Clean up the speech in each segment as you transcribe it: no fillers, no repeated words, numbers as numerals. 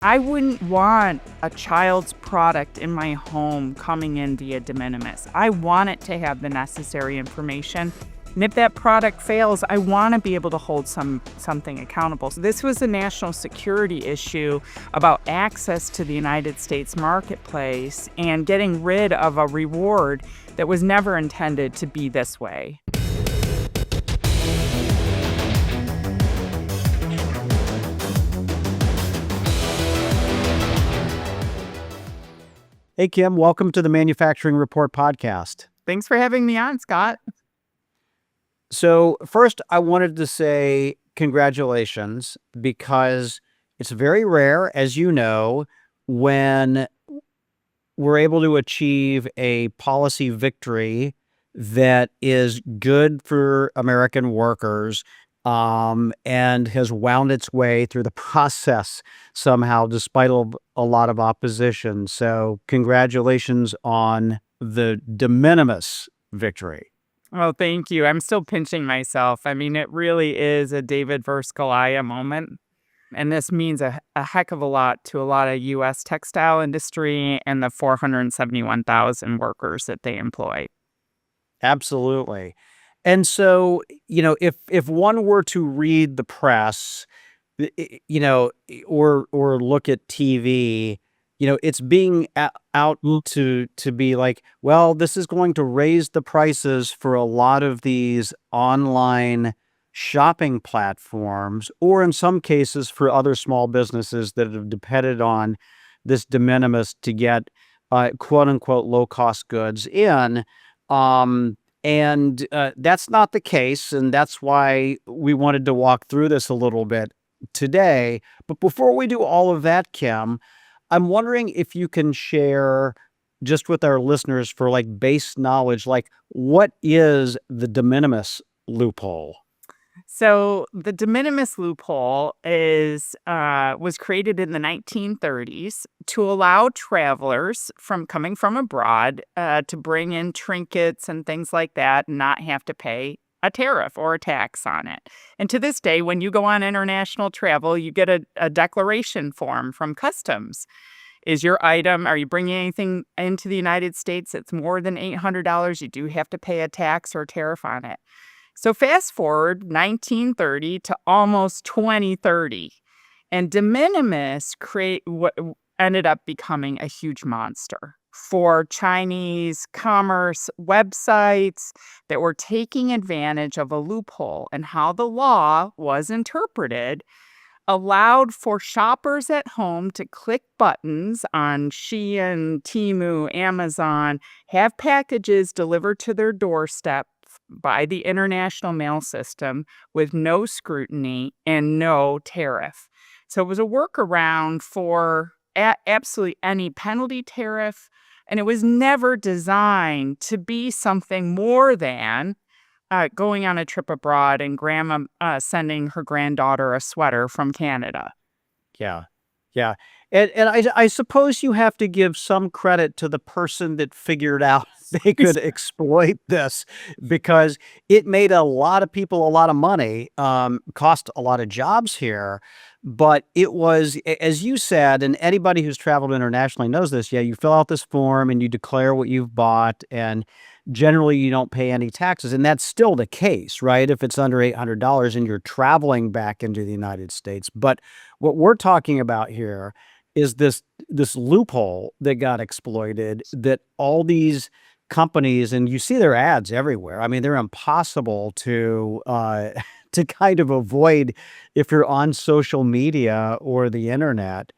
I wouldn't want a child's product in my home coming in via de minimis. I want it to have the necessary information. And if that product fails, I want to be able to hold something accountable. So this was a national security issue about access to the United States marketplace and getting rid of a reward that was never intended to be this way. Hey, Kim, welcome to the Manufacturing Report podcast. Thanks for having me on, Scott. So first, I wanted to say congratulations because it's very rare, as you know, when we're able to achieve a policy victory that is good for American workers and has wound its way through the process somehow, despite a lot of opposition. So congratulations on the de minimis victory. Oh, thank you. I'm still pinching myself. I mean, it really is a David versus Goliath moment. And this means a heck of a lot to a lot of U.S. textile industry and the 471,000 workers that they employ. Absolutely. And so, if one were to read the press, or look at TV, it's being out to be like, well, this is going to raise the prices for a lot of these online shopping platforms, or in some cases for other small businesses that have depended on this de minimis to get quote unquote low cost goods in. And that's not the case. And that's why we wanted to walk through this a little bit today. But before we do all of that, Kim, I'm wondering if you can share just with our listeners for like base knowledge, like what is the de minimis loophole? So the de minimis loophole was created in the 1930s to allow travelers coming from abroad to bring in trinkets and things like that and not have to pay a tariff or a tax on it. And to this day, when you go on international travel, you get a declaration form from customs. Are you bringing anything into the United States that's more than $800? You do have to pay a tax or a tariff on it. So fast forward 1930 to almost 2030, and de minimis what ended up becoming a huge monster for Chinese commerce websites that were taking advantage of a loophole, and how the law was interpreted allowed for shoppers at home to click buttons on Shein, Temu, Amazon, have packages delivered to their doorstep by the international mail system with no scrutiny and no tariff. So it was a workaround for absolutely any penalty tariff, and it was never designed to be something more than going on a trip abroad and grandma sending her granddaughter a sweater from Canada. Yeah. Yeah. And I suppose you have to give some credit to the person that figured out they could exploit this, because it made a lot of people a lot of money, cost a lot of jobs here. But it was, as you said, and anybody who's traveled internationally knows this, yeah, you fill out this form and you declare what you've bought, and generally you don't pay any taxes. And that's still the case, right? If it's under $800 and you're traveling back into the United States. But what we're talking about here is this loophole that got exploited, that all these companies, and you see their ads everywhere. I mean, they're impossible to kind of avoid if you're on social media or the internet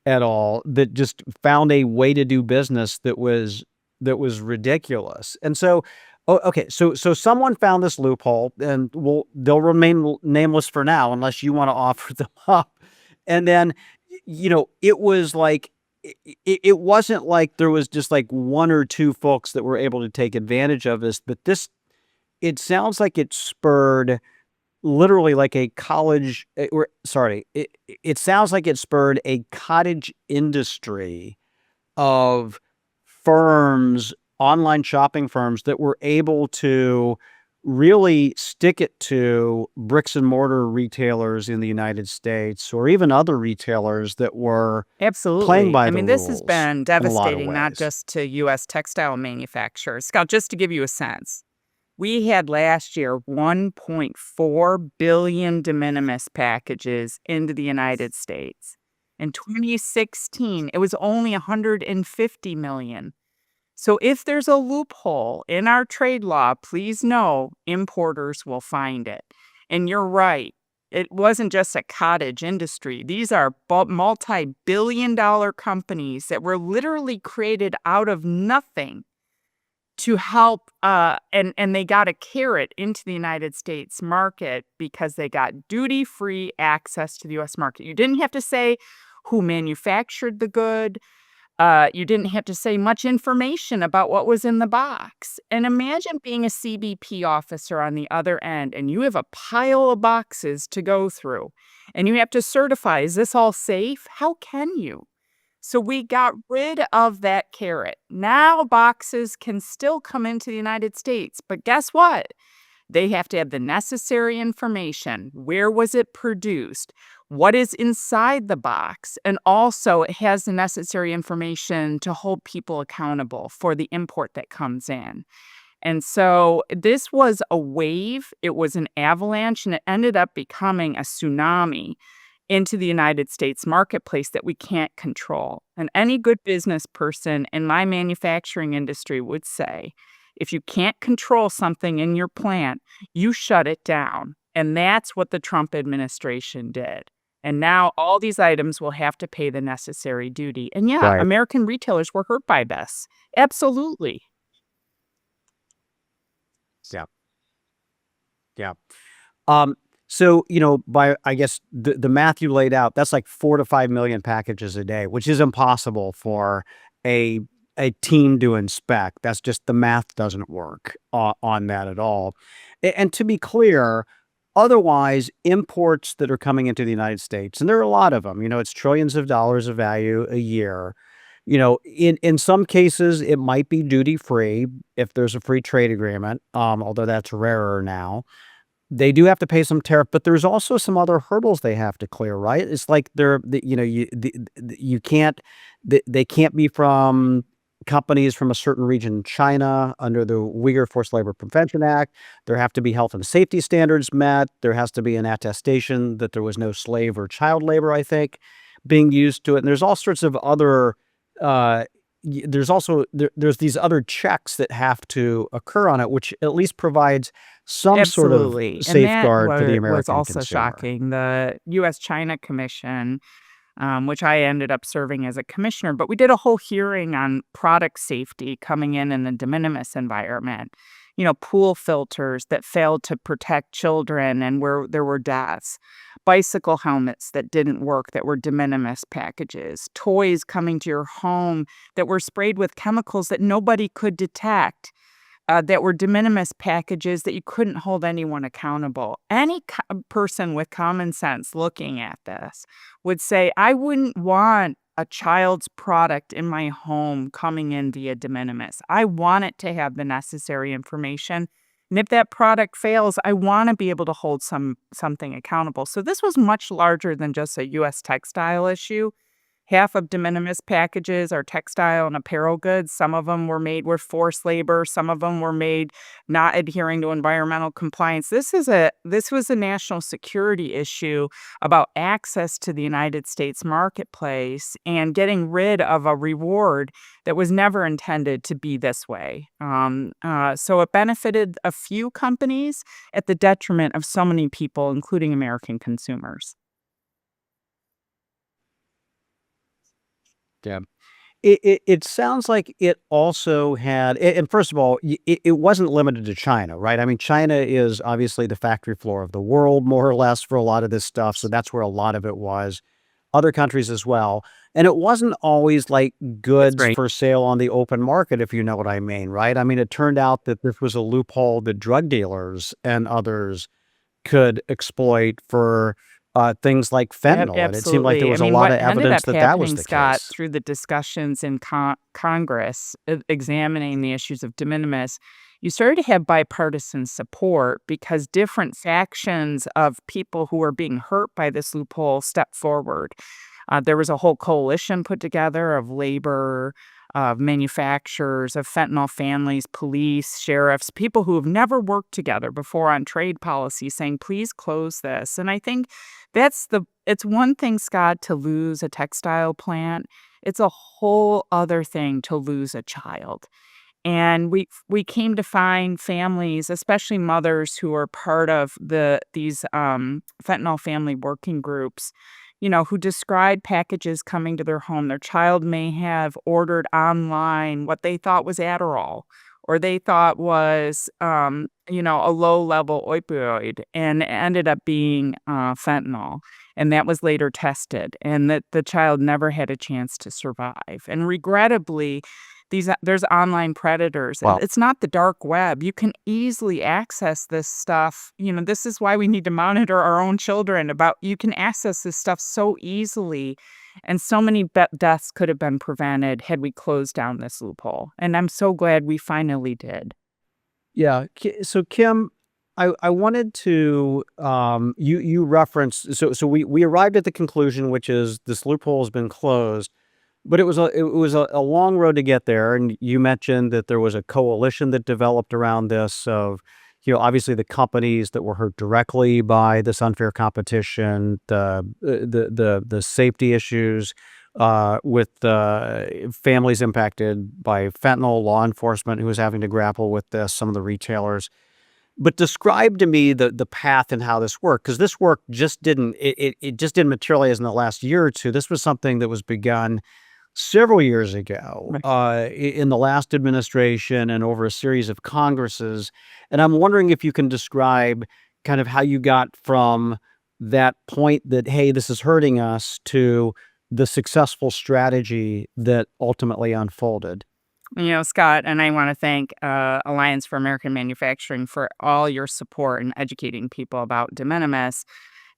at all, that just found a way to do business that was ridiculous. And so, okay, so someone found this loophole, and they'll remain nameless for now unless you want to offer them up. And then, it was like, it wasn't like there was just like one or two folks that were able to take advantage of this, but it sounds like it spurred literally like a college, it sounds like it spurred a cottage industry of firms, online shopping firms that were able to really stick it to bricks and mortar retailers in the United States or even other retailers that were playing Absolutely. by I the mean, this has rules been in a lot of devastating, not ways. just to U.S. textile manufacturers. Scott, just to give you a sense, we had last year 1.4 billion de minimis packages into the United States. In 2016, it was only 150 million. So if there's a loophole in our trade law, please know importers will find it. And you're right. It wasn't just a cottage industry. These are multi billion-dollar companies that were literally created out of nothing to help, and they got a carrot into the United States market because they got duty-free access to the US market. You didn't have to say who manufactured the good. You didn't have to say much information about what was in the box. And imagine being a CBP officer on the other end, and you have a pile of boxes to go through, and you have to certify, is this all safe? How can you? So we got rid of that carrot. Now boxes can still come into the United States, but guess what? They have to have the necessary information. Where was it produced? What is inside the box? And also, it has the necessary information to hold people accountable for the import that comes in. And so this was a wave, it was an avalanche, and it ended up becoming a tsunami into the United States marketplace that we can't control. And any good business person in my manufacturing industry would say, if you can't control something in your plant, you shut it down. And that's what the Trump administration did. And now all these items will have to pay the necessary duty. And yeah, Right. American retailers were hurt by this. Absolutely. Yeah. Yeah. Um, so, by I guess the math you laid out, that's like 4 to 5 million packages a day, which is impossible for a a team to inspect. That's just the math doesn't work on that at all. And to be clear, otherwise, imports that are coming into the United States, and there are a lot of them, it's trillions of dollars of value a year. In some cases, it might be duty free if there's a free trade agreement, although that's rarer now. They do have to pay some tariff, but there's also some other hurdles they have to clear, right? It's like you can't they can't be from companies from a certain region in China under the Uyghur Forced Labor Prevention Act. There have to be health and safety standards met. There has to be an attestation that there was no slave or child labor, I think, being used to it. And there's all sorts of other uh, there's also there's these other checks that have to occur on it, which at least provides some sort of Absolutely. And that safeguard for the was American also consumer. shocking. The US China Commission, which I ended up serving as a commissioner, but we did a whole hearing on product safety coming in the de minimis environment. Pool filters that failed to protect children and where there were deaths, bicycle helmets that didn't work that were de minimis packages, toys coming to your home that were sprayed with chemicals that nobody could detect, that were de minimis packages that you couldn't hold anyone accountable. Any person with common sense looking at this would say, I wouldn't want a child's product in my home coming in via de minimis. I want it to have the necessary information. And if that product fails, I want to be able to hold something accountable. So this was much larger than just a US textile issue. Half of de minimis packages are textile and apparel goods. Some of them were made with forced labor. Some of them were made not adhering to environmental compliance. This was a national security issue about access to the United States marketplace and getting rid of a reward that was never intended to be this way. So it benefited a few companies at the detriment of so many people, including American consumers. Yeah. It sounds like it also had and first of all, it wasn't limited to China, right? I mean, China is obviously the factory floor of the world more or less for a lot of this stuff, so that's where a lot of it was. Other countries as well, and it wasn't always like That's goods right. for sale on the open market, if you know what I mean, right? I mean, it turned out that this was a loophole that drug dealers and others could exploit for, things like fentanyl, and it seemed like there Absolutely. I was a mean, lot what of ended evidence up that that was happening, the Scott, case. through the discussions in Congress examining the issues of de minimis, you started to have bipartisan support because different factions of people who were being hurt by this loophole stepped forward. There was a whole coalition put together of labor, of manufacturers, of fentanyl families, police, sheriffs, people who have never worked together before on trade policy saying, please close this. And I think it's one thing, Scott, to lose a textile plant. It's a whole other thing to lose a child. And we came to find families, especially mothers who are part of these fentanyl family working groups, who described packages coming to their home. Their child may have ordered online what they thought was Adderall, or they thought was, a low-level opioid, and it ended up being fentanyl. And that was later tested, and that the child never had a chance to survive. And regrettably, there's online predators. Wow. It's not the dark web. You can easily access this stuff. This is why we need to monitor our own children. You can access this stuff so easily, and so many deaths could have been prevented had we closed down this loophole. And I'm so glad we finally did. Yeah. So Kim, I wanted to you referenced we arrived at the conclusion, which is this loophole has been closed. But it was a long road to get there, and you mentioned that there was a coalition that developed around this of, obviously the companies that were hurt directly by this unfair competition, the safety issues with families impacted by fentanyl, law enforcement who was having to grapple with this, some of the retailers. But describe to me the path and how this worked, because this work just didn't materialize in the last year or two. This was something that was begun several years ago, in the last administration and over a series of Congresses. And I'm wondering if you can describe kind of how you got from that point that, hey, this is hurting us, to the successful strategy that ultimately unfolded. Scott, and I want to thank Alliance for American Manufacturing for all your support in educating people about de minimis.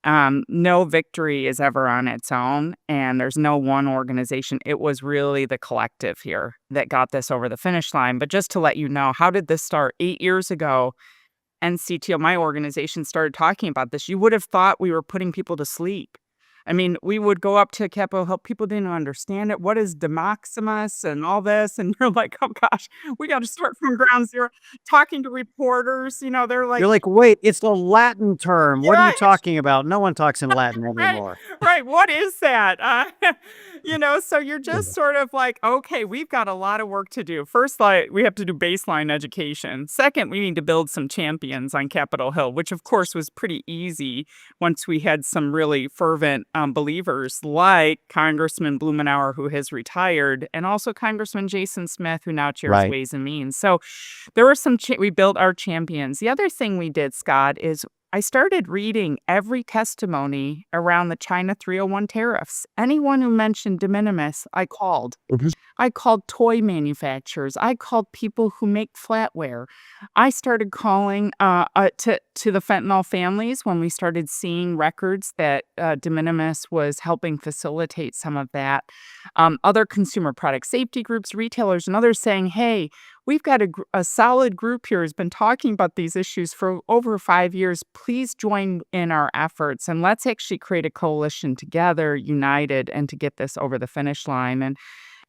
No victory is ever on its own, and there's no one organization. It was really the collective here that got this over the finish line. But just to let you know, how did this start? 8 years ago, NCTO, my organization, started talking about this. You would have thought we were putting people to sleep. I mean, we would go up to Capitol Hill. People didn't understand it. What is Demoximus and all this? And you're like, oh gosh, we got to start from ground zero. Talking to reporters, they're like, you're like, wait, it's the Latin term. What are you right, talking about? No one talks in Latin right, anymore. right. What is that? So you're just sort of like, okay, we've got a lot of work to do. First, we have to do baseline education. Second, we need to build some champions on Capitol Hill, which of course was pretty easy once we had some really fervent believers like Congressman Blumenauer, who has retired, and also Congressman Jason Smith, who now chairs Right. Ways and Means. So there were we built our champions. The other thing we did, Scott, is I started reading every testimony around the China 301 tariffs. Anyone who mentioned de minimis, I called. Mhm. I called toy manufacturers. I called people who make flatware. I started calling to the fentanyl families when we started seeing records that de minimis was helping facilitate some of that. Other consumer product safety groups, retailers, and others saying, hey, we've got a solid group here who's been talking about these issues for over 5 years. Please join in our efforts, and let's actually create a coalition together, united, and to get this over the finish line. And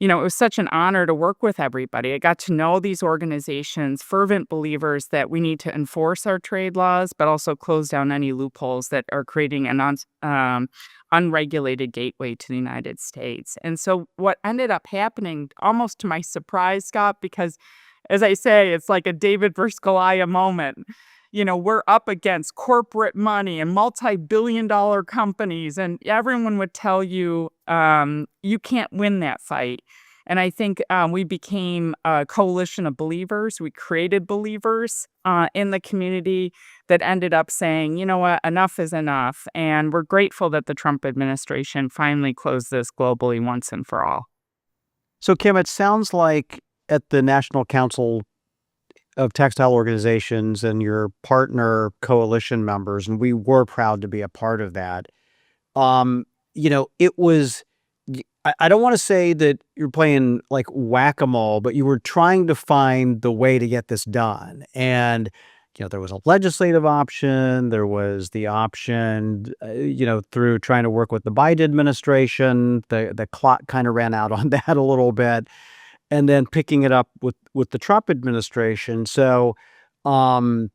it was such an honor to work with everybody. I got to know these organizations, fervent believers that we need to enforce our trade laws, but also close down any loopholes that are creating an unregulated gateway to the United States. And so what ended up happening, almost to my surprise, Scott, because as I say, it's like a David versus Goliath moment. We're up against corporate money and multi-billion-dollar companies, and everyone would tell you, you can't win that fight. And I think we became a coalition of believers. We created believers in the community that ended up saying, you know what, enough is enough. And we're grateful that the Trump administration finally closed this globally once and for all. So, Kim, it sounds like at the National Council of Textile Organizations and your partner coalition members, and we were proud to be a part of that. It was, I don't want to say that you're playing like whack-a-mole, but you were trying to find the way to get this done. And, there was a legislative option. There was the option, through trying to work with the Biden administration. The clock kind of ran out on that a little bit, and then picking it up with the Trump administration. So, um,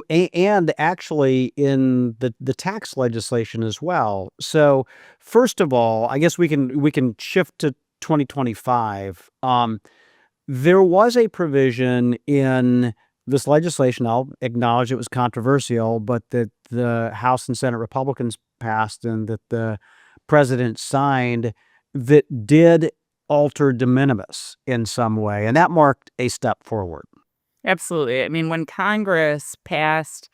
and actually in the tax legislation as well. So, first of all, I guess we can shift to 2025. There was a provision in this legislation. I'll acknowledge it was controversial, but that the House and Senate Republicans passed and that the president signed that did alter de minimis in some way, and that marked a step forward. Absolutely. I mean, when Congress passed,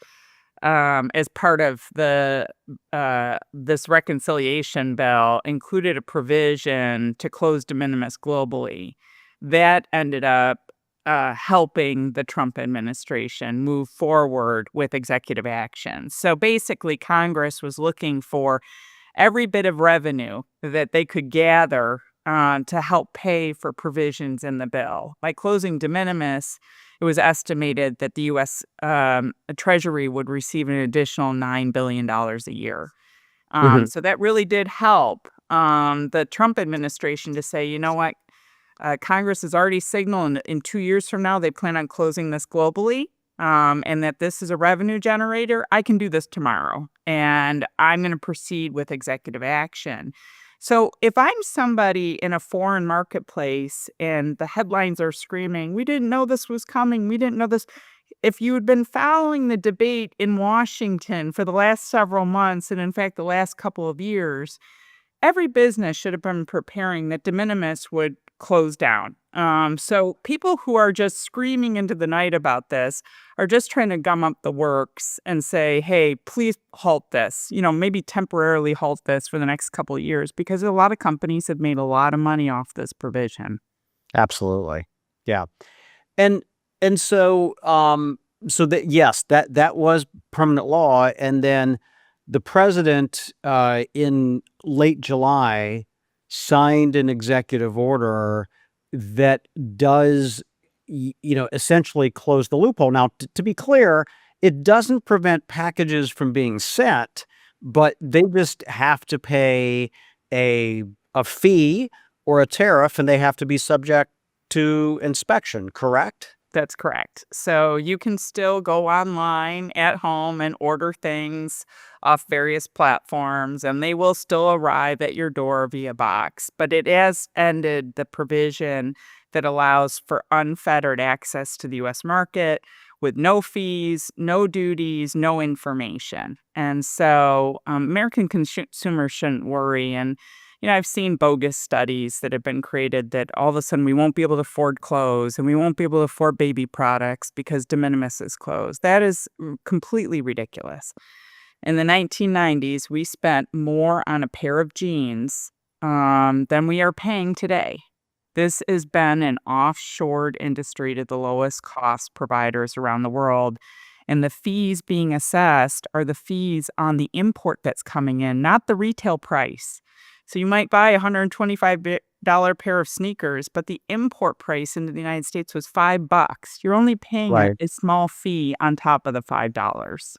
as part of the this reconciliation bill, included a provision to close de minimis globally, that ended up helping the Trump administration move forward with executive action. So basically, Congress was looking for every bit of revenue that they could gather to help pay for provisions in the bill. By closing de minimis, it was estimated that the U.S. Treasury would receive an additional $9 billion a year. Mhm. So that really did help the Trump administration to say, you know what, Congress has already signaled in 2 years from now they plan on closing this globally, and that this is a revenue generator. I can do this tomorrow, and I'm going to proceed with executive action. So if I'm somebody in a foreign marketplace and the headlines are screaming, we didn't know this was coming, we didn't know this. If you had been following the debate in Washington for the last several months, and in fact, the last couple of years, every business should have been preparing that de minimis would close down. So people who are just screaming into the night about this are just trying to gum up the works and say, hey, please halt this, maybe temporarily halt this for the next couple of years, because a lot of companies have made a lot of money off this provision. Absolutely. Yeah. And so that, yes, that was permanent law. And then the president, in late July, signed an executive order that does, essentially close the loophole. Now, to be clear, it doesn't prevent packages from being sent, but they just have to pay a fee or a tariff, and they have to be subject to inspection, correct? That's correct. So you can still go online at home and order things off various platforms, and they will still arrive at your door via box. But it has ended the provision that allows for unfettered access to the U.S. market with no fees, no duties, no information. And so American consumers shouldn't worry. And I've seen bogus studies that have been created that all of a sudden we won't be able to afford clothes and we won't be able to afford baby products because de minimis is closed. That is completely ridiculous. In the 1990s, we spent more on a pair of jeans than we are paying today. This has been an offshored industry to the lowest cost providers around the world. And the fees being assessed are the fees on the import that's coming in, not the retail price. So you might buy a $125 pair of sneakers, but the import price into the United States was $5. You're only paying Right. a small fee on top of the $5.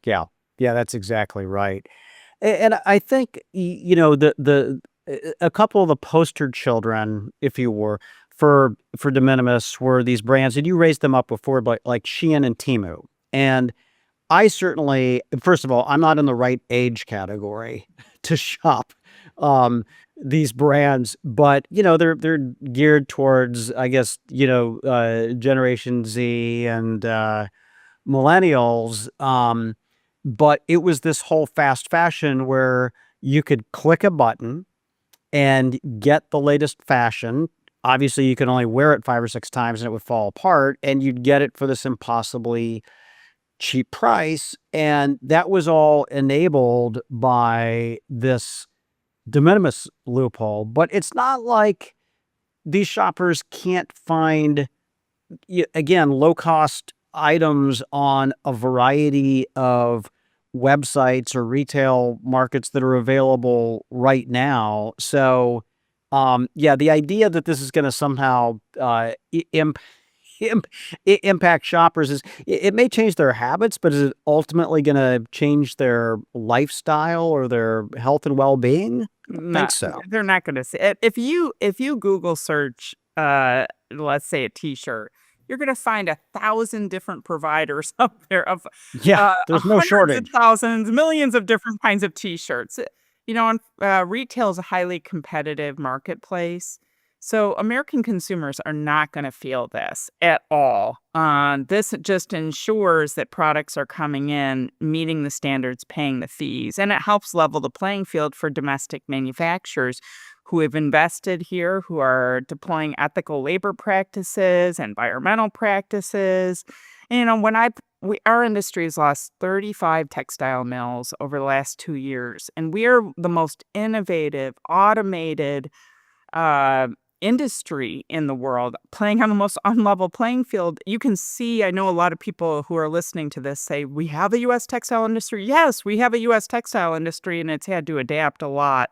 Yeah. Yeah, that's exactly right. And I think, a couple of the poster children, if you were, for de minimis were these brands, and you raised them up before, but like Shein and Temu. And I certainly, first of all, I'm not in the right age category to shop these brands, but they're geared towards, I guess, Generation Z and millennials. But it was this whole fast fashion where you could click a button and get the latest fashion. Obviously, you could only wear it 5 or 6 times and it would fall apart, and you'd get it for this impossibly cheap price. And that was all enabled by this de minimis loophole. But it's not like these shoppers can't find, again, low cost items on a variety of websites or retail markets that are available right now. So, yeah, the idea that this is going to somehow imp- impact shoppers is it may change their habits, but is it ultimately going to change their lifestyle or their health and well-being? I don't think Not so. they're not gonna say it. If you Google search, let's say a T-shirt, you're gonna find 1,000 different providers up there of, Yeah, there's no hundreds of shortage. thousands, millions of different kinds of T-shirts. And, retail is a highly competitive marketplace, so American consumers are not gonna feel this at all. This just ensures that products are coming in, meeting the standards, paying the fees, and it helps level the playing field for domestic manufacturers who have invested here, who are deploying ethical labor practices, environmental practices. When our industry has lost 35 textile mills over the last 2 years, and we are the most innovative, automated uh, industry in the world, playing on the most unlevel playing field. You can see, I know a lot of people who are listening to this say, we have a U.S. textile industry. Yes, we have a U.S. textile industry, and it's had to adapt a lot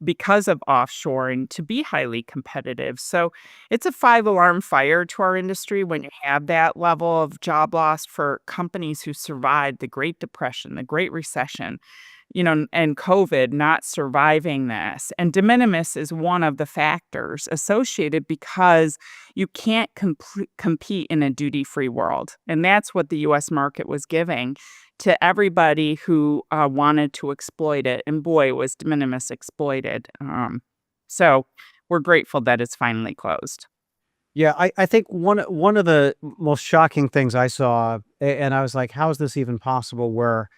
because of offshoring to be highly competitive. So it's a five-alarm fire to our industry when you have that level of job loss for companies who survived the Great Depression, the Great Recession, and COVID not surviving this. And de minimis is one of the factors associated because you can't compete in a duty-free world. And that's what the US market was giving to everybody who wanted to exploit it. And boy, was de minimis exploited. So we're grateful that it's finally closed. Yeah, I think one of the most shocking things I saw, and I was like, "How is this even possible?" Where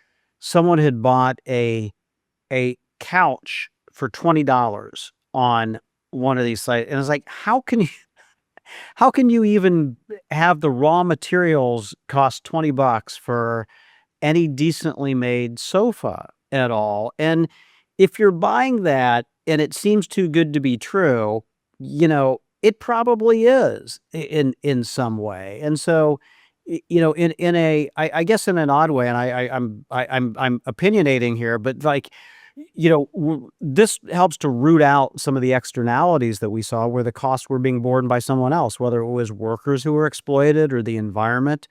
someone had bought a couch for $20 on one of these sites, and I was like, how can you even have the raw materials cost $20 for any decently made sofa at all? And if you're buying that and it seems too good to be true, it probably is in some way. And so, in a I guess in an odd way, and I'm opinionating here, but like, this helps to root out some of the externalities that we saw where the costs were being borne by someone else, whether it was workers who were exploited or the environment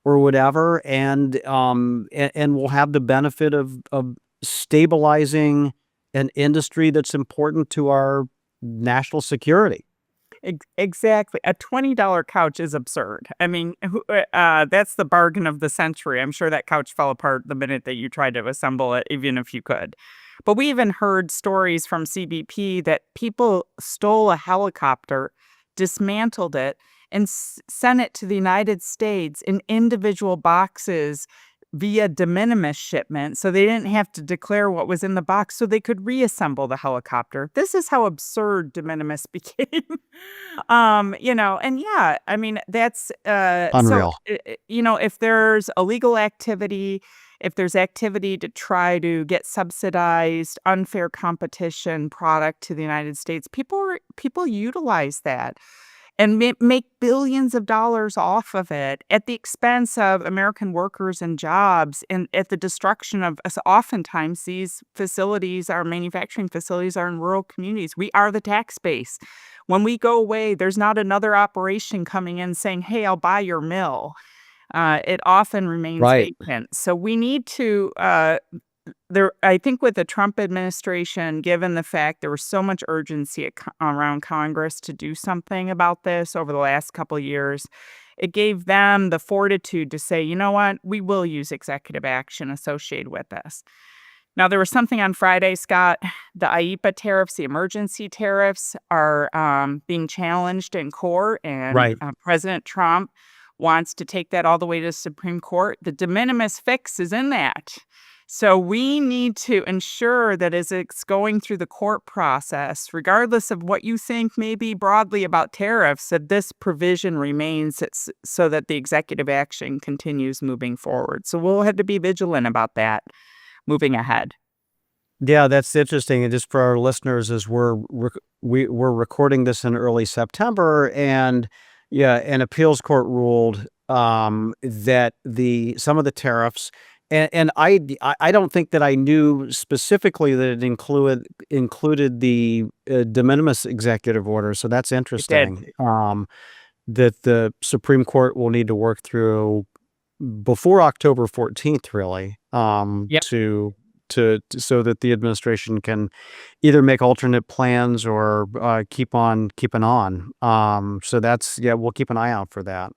or whatever, and we'll have the benefit of stabilizing an industry that's important to our national security. Exactly. A $20 couch is absurd. I mean, that's the bargain of the century. I'm sure that couch fell apart the minute that you tried to assemble it, even if you could. But we even heard stories from CBP that people stole a helicopter, dismantled it, and sent it to the United States in individual boxes via de minimis shipment, so they didn't have to declare what was in the box so they could reassemble the helicopter. This is how absurd de minimis became. And yeah, I mean, that's Unreal. if there's illegal activity, if there's activity to try to get subsidized, unfair competition product to the United States, people utilize that and make billions of dollars off of it at the expense of American workers and jobs, and at the destruction of us. Oftentimes, these facilities, our manufacturing facilities, are in rural communities. We are the tax base. When we go away, there's not another operation coming in saying, "Hey, I'll buy your mill." It often remains Right. vacant. So we need to I think with the Trump administration, given the fact there was so much urgency around Congress to do something about this over the last couple of years, it gave them the fortitude to say, you know what, we will use executive action associated with this. Now, there was something on Friday, Scott. The IEEPA tariffs, the emergency tariffs, are being challenged in court, and Right. President Trump wants to take that all the way to the Supreme Court. The de minimis fix is in that. So we need to ensure that as it's going through the court process, regardless of what you think maybe broadly about tariffs, that this provision remains so that the executive action continues moving forward. So we'll have to be vigilant about that moving ahead. Yeah, that's interesting. And just for our listeners, as we're recording this in early September, and yeah, an appeals court ruled that the some of the tariffs And I don't think that I knew specifically that it included the, de minimis executive order, so that's It did. interesting, that the Supreme Court will need to work through before October 14th, really, Yep. so that the administration can either make alternate plans or, keep on keeping on. So that's yeah, we'll keep an eye out for that.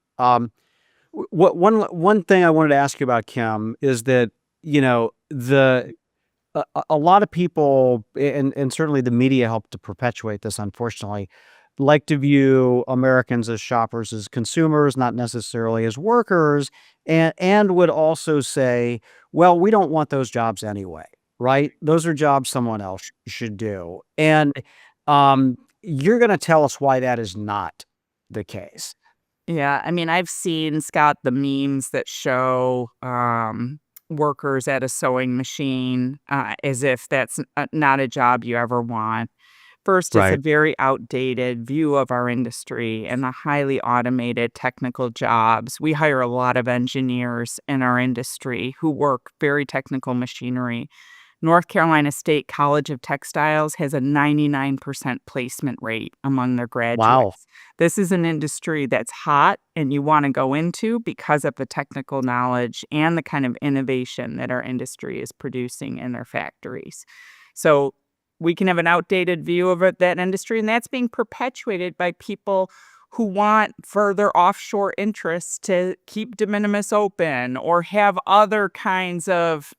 What one thing I wanted to ask you about, Kim, is that, the a lot of people, and certainly the media helped to perpetuate this, unfortunately, like to view Americans as shoppers, as consumers, not necessarily as workers, and would also say, "Well, we don't want those jobs anyway," right? Those are jobs someone else should do. And, you're gonna tell us why that is not the case. Yeah, I mean, I've seen, Scott, the memes that show, workers at a sewing machine, as if that's not a job you ever want. First, it's a Right. very outdated view of our industry and the highly automated technical jobs. We hire a lot of engineers in our industry who work very technical machinery. North Carolina State College of Textiles has a 99% placement rate among their Wow. graduates. This is an industry that's hot and you want to go into because of the technical knowledge and the kind of innovation that our industry is producing in their factories. So we can have an outdated view of that industry, and that's being perpetuated by people who want further offshore interests to keep de minimis open or have other kinds of,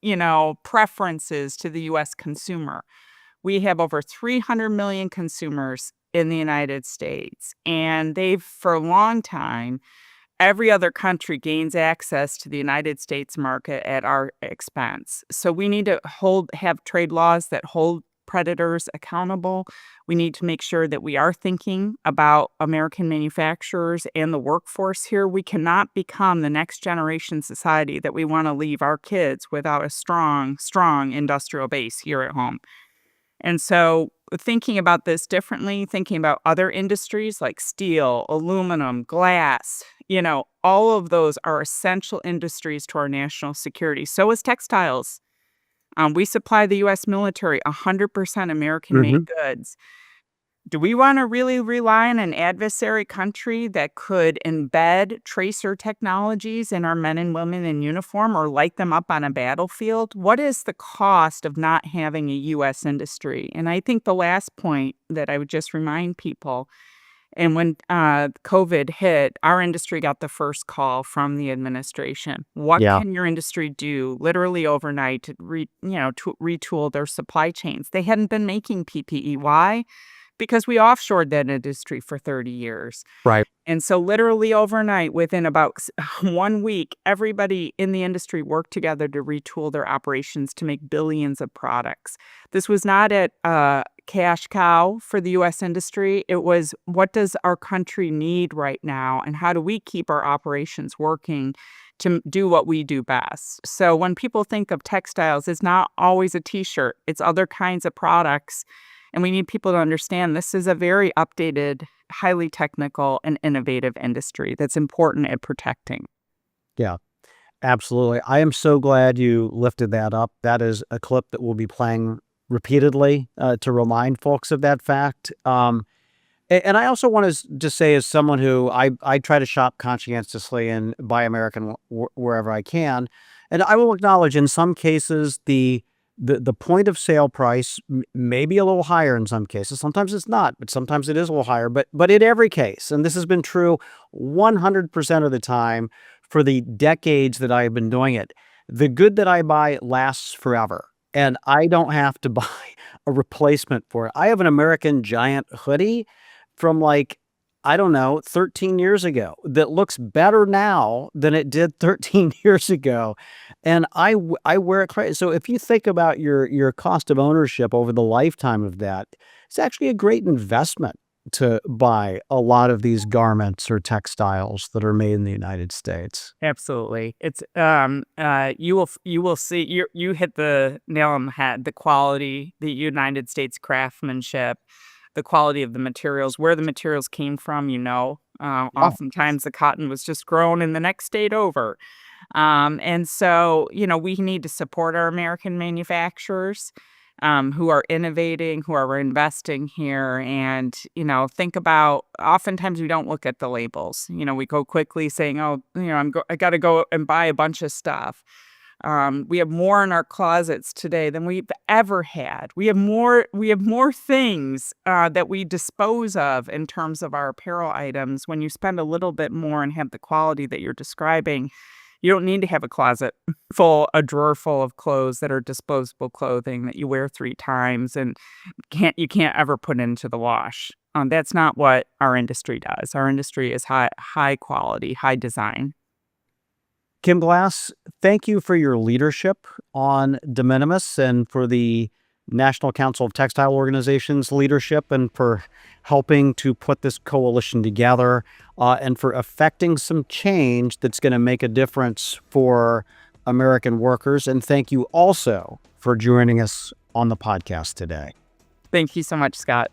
preferences to the US consumer. We have over 300 million consumers in the United States, and they've for a long time every other country gains access to the United States market at our expense. So we need to have trade laws that hold predators accountable. We need to make sure that we are thinking about American manufacturers and the workforce here. We cannot become the next generation society that we want to leave our kids without a strong, strong industrial base here at home. And so, thinking about this differently, thinking about other industries like steel, aluminum, glass, all of those are essential industries to our national security. So is textiles. We supply the US military 100% American made Mhm. goods. Do we want to really rely on an adversary country that could embed tracer technologies in our men and women in uniform or light them up on a battlefield? What is the cost of not having a US industry? And I think the last point that I would just remind people, and when COVID hit, our industry got the first call from the administration. What Yeah. can your industry do literally overnight to to retool their supply chains? They hadn't been making PPE. Why? Because we offshored that industry for 30 years. Right. And so literally overnight, within about 1 week, everybody in the industry worked together to retool their operations to make billions of products. This was not a cash cow for the US industry. It was, what does our country need right now, and how do we keep our operations working to do what we do best? So when people think of textiles, it's not always a t-shirt, it's other kinds of products. And we need people to understand this is a very updated, highly technical, and innovative industry that's important at protecting. Yeah. Absolutely. I am so glad you lifted that up. That is a clip that we'll be playing repeatedly, to remind folks of that fact. And I also want to just say, as someone who I try to shop conscientiously and buy American wherever I can, and I will acknowledge in some cases the point of sale price may be a little higher in some cases. Sometimes it's not, but sometimes it is a little higher. But in every case, and this has been true 100% of the time for the decades that I have been doing it, the good that I buy lasts forever, and I don't have to buy a replacement for it. I have an American Giant hoodie from, like, I don't know, 13 years ago that looks better now than it did 13 years ago, and I wear it so if you think about your cost of ownership over the lifetime of that, it's actually a great investment to buy a lot of these garments or textiles that are made in the United States. Absolutely. It's you will see, you hit the nail on the head. The quality, the United States craftsmanship, the quality of the materials, where the materials came from, Yeah. oftentimes the cotton was just grown in the next state over. And so, we need to support our American manufacturers who are innovating, who are investing here. And, think about oftentimes we don't look at the labels. We go quickly saying, oh, I got to go and buy a bunch of stuff. We have more in our closets today than we've ever had. We have more. We have more things that we dispose of in terms of our apparel items. When you spend a little bit more and have the quality that you're describing, you don't need to have a drawer full of clothes that are disposable clothing that you wear 3 times and you can't ever put into the wash. That's not what our industry does. Our industry is high quality, high design. Kim Glass, thank you for your leadership on de minimis and for the National Council of Textile Organizations leadership and for helping to put this coalition together and for effecting some change that's going to make a difference for American workers. And thank you also for joining us on the podcast today. Thank you so much, Scott.